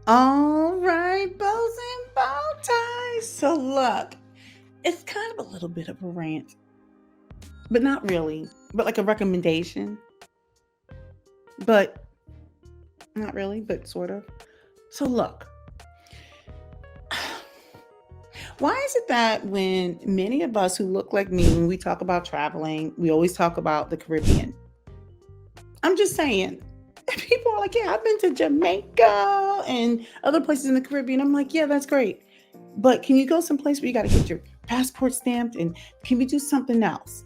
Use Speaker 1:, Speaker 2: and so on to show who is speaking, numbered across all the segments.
Speaker 1: All right, bows and bow ties. So look, it's kind of a little bit of a rant, but not really. But like a recommendation, but not really, but sort of. So look, why is it that when many of us who look like me, when we talk about traveling, we always talk about the Caribbean? I'm just saying. People are like, yeah, I've been to Jamaica and other places in the Caribbean. I'm like, yeah, that's great. But can you go someplace where you got to get your passport stamped? And can we do something else?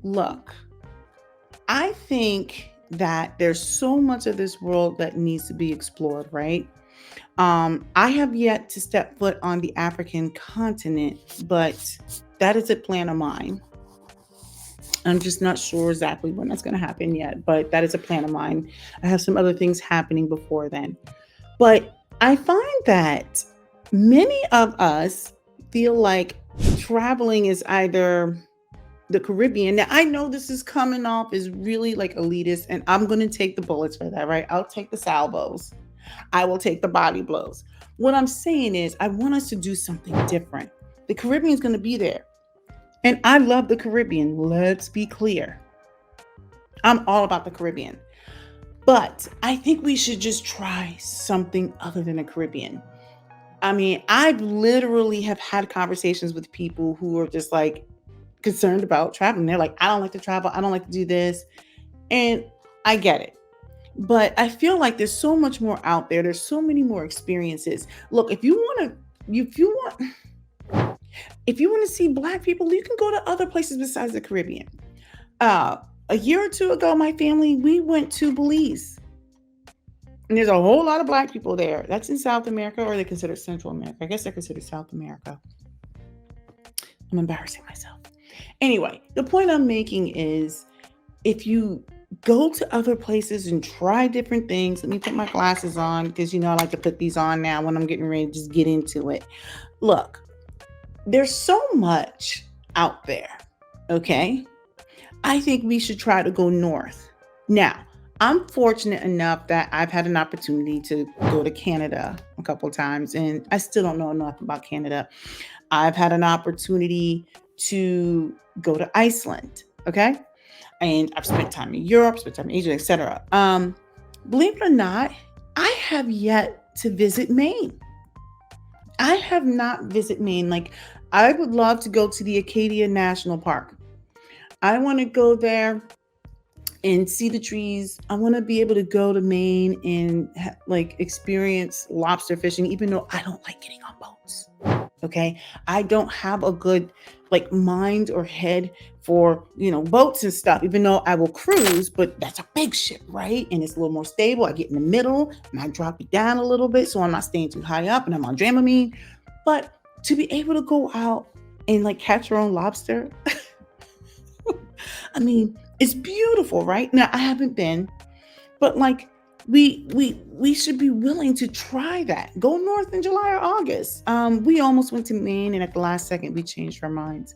Speaker 1: Look, I think that there's so much of this world that needs to be explored, right? I have yet to step foot on the African continent, but that is a plan of mine. I'm just not sure exactly when that's going to happen yet, but that is a plan of mine. I have some other things happening before then. But I find that many of us feel like traveling is either the Caribbean. Now, I know this is coming off as really like elitist, and I'm going to take the bullets for that, right? I'll take the salvos, I will take the body blows. What I'm saying is, I want us to do something different. The Caribbean is going to be there. And I love the Caribbean. Let's be clear. I'm all about the Caribbean. But I think we should just try something other than the Caribbean. I mean, I've literally have had conversations with people who are just like concerned about traveling. They're like, I don't like to travel. I don't like to do this. And I get it. But I feel like there's so much more out there. There's so many more experiences. Look, if you want to see black people, you can go to other places besides the Caribbean. Uh, a year or two ago, my family we went to Belize, and there's a whole lot of black people there. That's in South America, or they consider Central America. I guess they're considered South America. I'm embarrassing myself. Anyway, the point I'm making is, if you go to other places and try different things. Let me put my glasses on because I like to put these on now when I'm getting ready to just get into it. Look, there's so much out there. Okay. I think we should try to go north. Now, I'm fortunate enough that I've had an opportunity to go to Canada a couple of times, and I still don't know enough about Canada. I've had an opportunity to go to Iceland. Okay. And I've spent time in Europe, spent time in Asia, etc. Believe it or not, I have yet to visit Maine. I have not visited Maine. Like, I would love to go to the Acadia National Park. I want to go there and see the trees. I want to be able to go to Maine and like experience lobster fishing, even though I don't like getting on boats. Okay, I don't have a good like mind or head for boats and stuff. Even though I will cruise, but that's a big ship, right? And it's a little more stable. I get in the middle and I drop it down a little bit, so I'm not staying too high up, and I'm on Dramamine. But to be able to go out and like catch your own lobster, I mean, it's beautiful, right? Now I haven't been, but like we should be willing to try that. Go north in July or August. We almost went to Maine, and at the last second we changed our minds.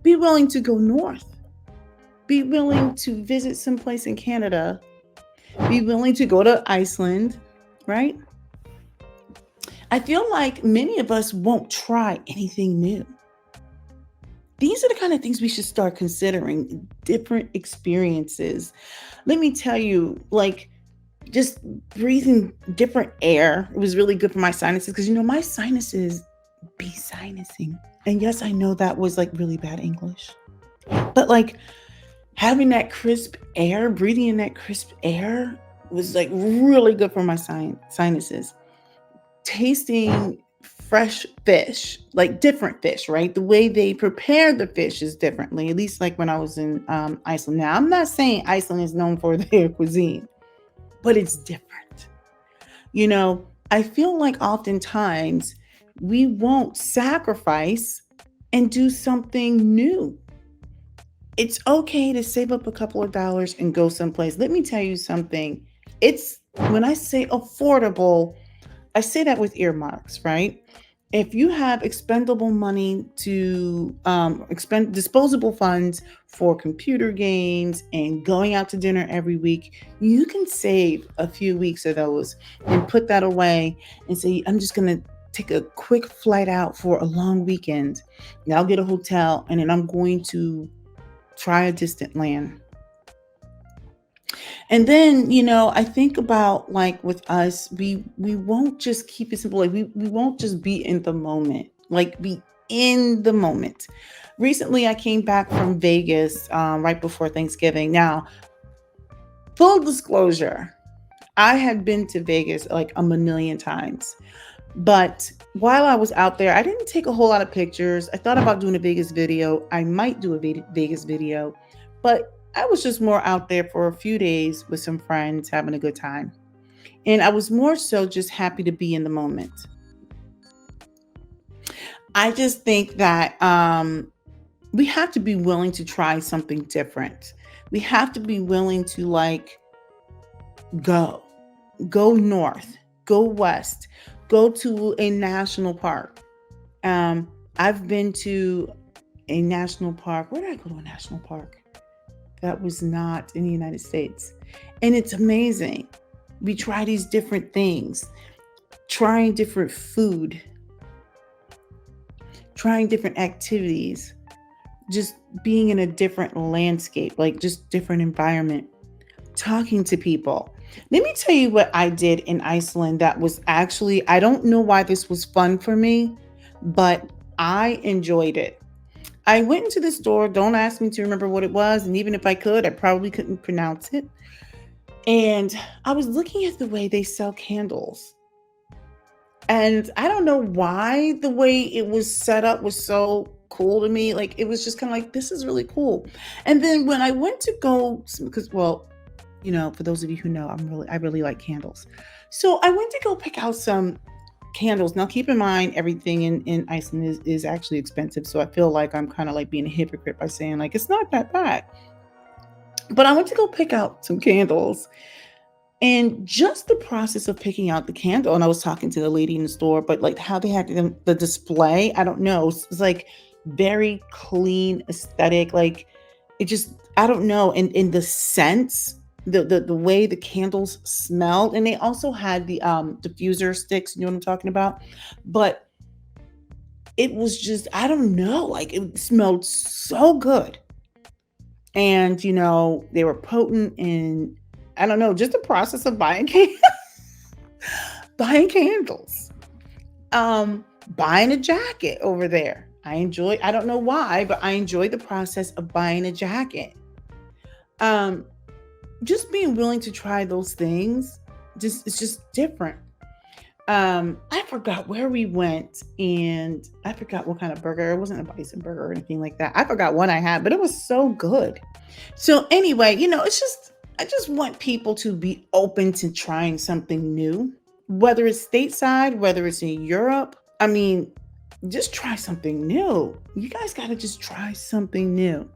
Speaker 1: Be willing to go north. Be willing to visit someplace in Canada. Be willing to go to Iceland, right? I feel like many of us won't try anything new. These are the kind of things we should start considering, different experiences. Let me tell you, like, just breathing different air, it was really good for my sinuses because my sinuses be sinusing. And yes, I know that was like really bad English, but like having that crisp air, breathing in that crisp air was like really good for my sinuses. Tasting fresh fish, like different fish, right? The way they prepare the fish is differently, at least like when I was in Iceland. Now, I'm not saying Iceland is known for their cuisine, but it's different. I feel like oftentimes we won't sacrifice and do something new. It's okay to save up a couple of dollars and go someplace. Let me tell you something. It's when I say affordable, I say that with earmarks, right? if you have expendable money to expend disposable funds for computer games and going out to dinner every week, you can save a few weeks of those and put that away and say, I'm just going to take a quick flight out for a long weekend. And I'll get a hotel and then I'm going to try a distant land. And then, I think about like with us, we won't just keep it simple. Like we won't just be in the moment. Like be in the moment. Recently, I came back from Vegas right before Thanksgiving. Now, full disclosure, I had been to Vegas like a million times. But while I was out there, I didn't take a whole lot of pictures. I thought about doing a Vegas video. I might do a Vegas video, but I was just more out there for a few days with some friends having a good time. And I was more so just happy to be in the moment. I just think that we have to be willing to try something different. We have to be willing to like go, go north, go west, go to a national park. I've been to a national park. Where did I go to a national park? That was not in the United States. And it's amazing. We try these different things, trying different food, trying different activities, just being in a different landscape, like just different environment, talking to people. Let me tell you what I did in Iceland that was actually, I don't know why this was fun for me, but I enjoyed it. I went into the store. Don't ask me to remember what it was. And even if I could, I probably couldn't pronounce it. And I was looking at the way they sell candles. And I don't know why the way it was set up was so cool to me. Like it was just kind of like, this is really cool. And then when I went to go, because well, for those of you who know, I really like candles. So I went to go pick out some candles. Now keep in mind everything in Iceland is actually expensive. So I feel like I'm kind of like being a hypocrite by saying like it's not that bad. But I went to go pick out some candles. And just the process of picking out the candle, and I was talking to the lady in the store, but like how they had the display, I don't know. It's like very clean aesthetic. Like it just, I don't know. And in the scents, the way the candles smelled, and they also had the diffuser sticks, you know what I'm talking about? But it was just, I don't know, like it smelled so good. And they were potent, and I don't know, just the process of buying buying candles. Buying a jacket over there. I don't know why, but I enjoy the process of buying a jacket. Um, just being willing to try those things, it's just different. I forgot where we went and I forgot what kind of burger. It wasn't a bison burger or anything like that. I forgot what I had, but it was so good. So anyway, it's just, I just want people to be open to trying something new, whether it's stateside, whether it's in Europe. I mean, just try something new. You guys got to just try something new.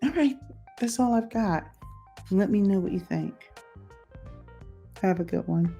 Speaker 1: All right. That's all I've got. Let me know what you think. Have a good one.